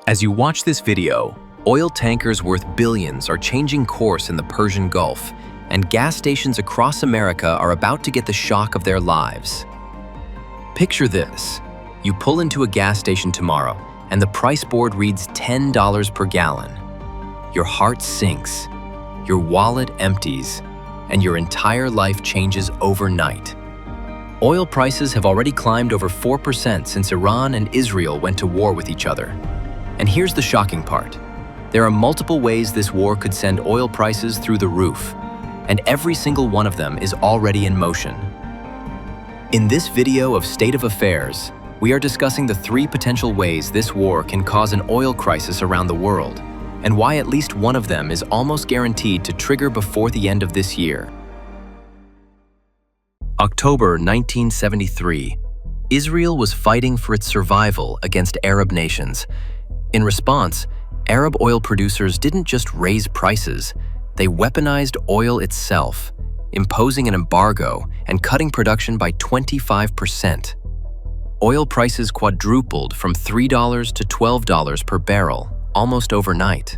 As you watch this video, oil tankers worth billions are changing course in the Persian Gulf, and gas stations across America are about to get the shock of their lives. Picture this. You pull into a gas station tomorrow, and the price board reads $10 per gallon. Your heart sinks, your wallet empties, and your entire life changes overnight. Oil prices have already climbed over 4% since Iran and Israel went to war with each other. And here's the shocking part. There are multiple ways this war could send oil prices through the roof, and every single one of them is already in motion. In this video of State of Affairs, we are discussing the 3 potential ways this war can cause an oil crisis around the world, and why at least one of them is almost guaranteed to trigger before the end of this year. October 1973. Israel was fighting for its survival against Arab nations. In response, Arab oil producers didn't just raise prices, they weaponized oil itself, imposing an embargo and cutting production by 25%. Oil prices quadrupled from $3 to $12 per barrel, almost overnight.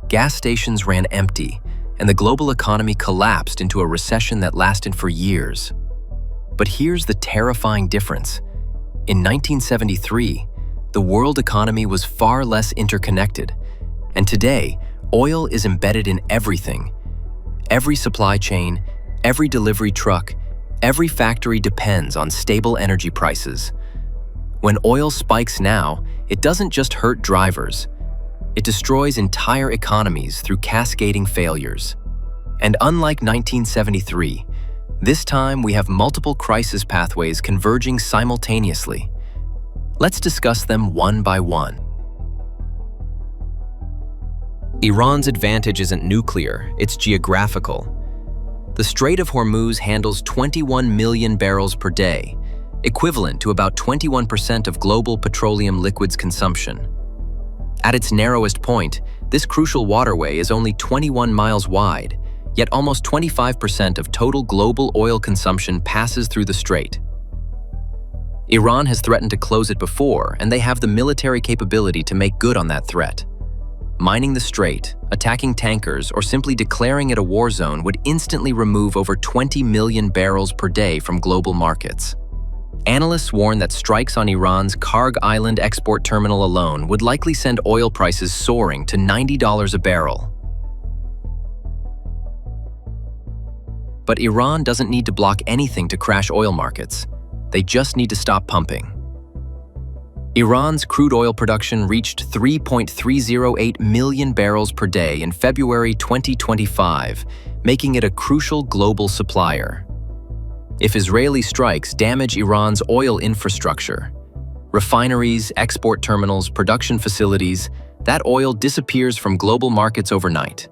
Gas stations ran empty, and the global economy collapsed into a recession that lasted for years. But here's the terrifying difference. In 1973, the world economy was far less interconnected, and today, oil is embedded in everything. Every supply chain, every delivery truck, every factory depends on stable energy prices. When oil spikes now, it doesn't just hurt drivers. It destroys entire economies through cascading failures. And unlike 1973, this time we have multiple crisis pathways converging simultaneously. Let's discuss them one by one. Iran's advantage isn't nuclear, it's geographical. The Strait of Hormuz handles 21 million barrels per day, equivalent to about 21% of global petroleum liquids consumption. At its narrowest point, this crucial waterway is only 21 miles wide, yet almost 25% of total global oil consumption passes through the strait. Iran has threatened to close it before, and they have the military capability to make good on that threat. Mining the strait, attacking tankers, or simply declaring it a war zone would instantly remove over 20 million barrels per day from global markets. Analysts warn that strikes on Iran's Karg Island export terminal alone would likely send oil prices soaring to $90 a barrel. But Iran doesn't need to block anything to crash oil markets. They just need to stop pumping. Iran's crude oil production reached 3.308 million barrels per day in February 2025, making it a crucial global supplier. If Israeli strikes damage Iran's oil infrastructure, refineries, export terminals, production facilities, that oil disappears from global markets overnight.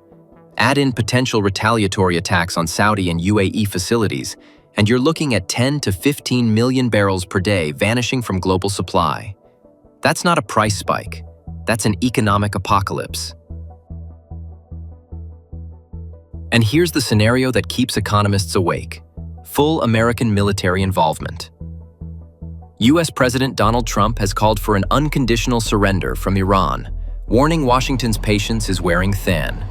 Add in potential retaliatory attacks on Saudi and UAE facilities, and you're looking at 10 to 15 million barrels per day vanishing from global supply. That's not a price spike. That's an economic apocalypse. And here's the scenario that keeps economists awake. Full American military involvement. US President Donald Trump has called for an unconditional surrender from Iran, warning Washington's patience is wearing thin.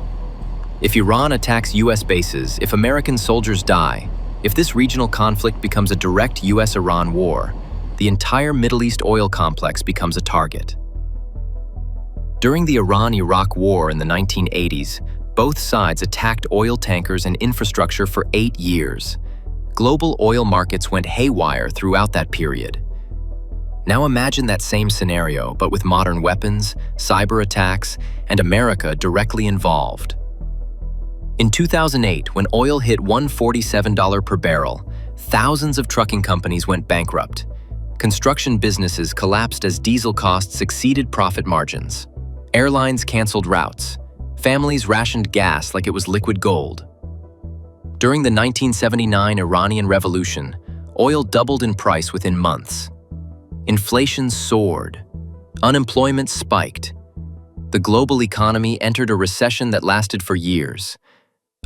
If Iran attacks US bases, if American soldiers die, if this regional conflict becomes a direct US-Iran war, the entire Middle East oil complex becomes a target. During the Iran-Iraq War in the 1980s, both sides attacked oil tankers and infrastructure for 8 years. Global oil markets went haywire throughout that period. Now imagine that same scenario, but with modern weapons, cyber attacks, and America directly involved. In 2008, when oil hit $147 per barrel, thousands of trucking companies went bankrupt. Construction businesses collapsed as diesel costs exceeded profit margins. Airlines canceled routes. Families rationed gas like it was liquid gold. During the 1979 Iranian Revolution, oil doubled in price within months. Inflation soared. Unemployment spiked. The global economy entered a recession that lasted for years.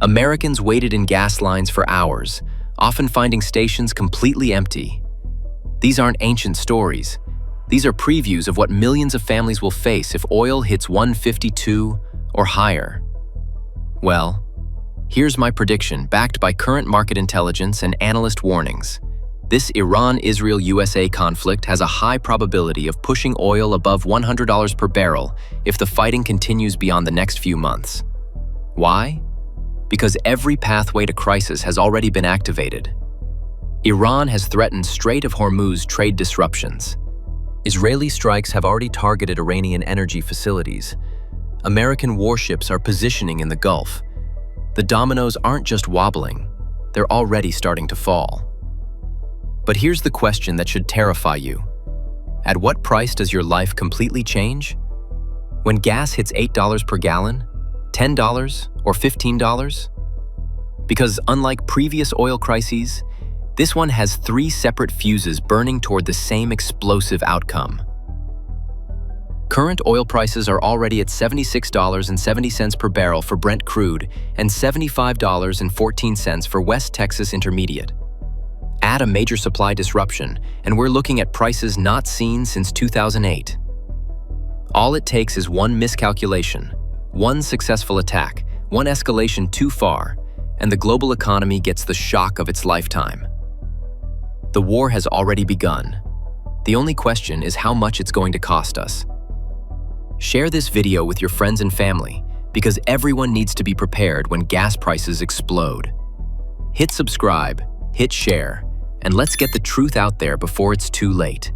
Americans waited in gas lines for hours, often finding stations completely empty. These aren't ancient stories. These are previews of what millions of families will face if oil hits 152 or higher. Well, here's my prediction, backed by current market intelligence and analyst warnings. This Iran-Israel-USA conflict has a high probability of pushing oil above $100 per barrel if the fighting continues beyond the next few months. Why? Because every pathway to crisis has already been activated. Iran has threatened Strait of Hormuz trade disruptions. Israeli strikes have already targeted Iranian energy facilities. American warships are positioning in the Gulf. The dominoes aren't just wobbling, they're already starting to fall. But here's the question that should terrify you. At what price does your life completely change? When gas hits $8 per gallon, $10, or $15? Because unlike previous oil crises, this one has 3 separate fuses burning toward the same explosive outcome. Current oil prices are already at $76.70 per barrel for Brent crude and $75.14 for West Texas Intermediate. Add a major supply disruption, and we're looking at prices not seen since 2008. All it takes is one miscalculation, one successful attack, one escalation too far, and the global economy gets the shock of its lifetime. The war has already begun. The only question is how much it's going to cost us. Share this video with your friends and family, because everyone needs to be prepared when gas prices explode. Hit subscribe, hit share, and let's get the truth out there before it's too late.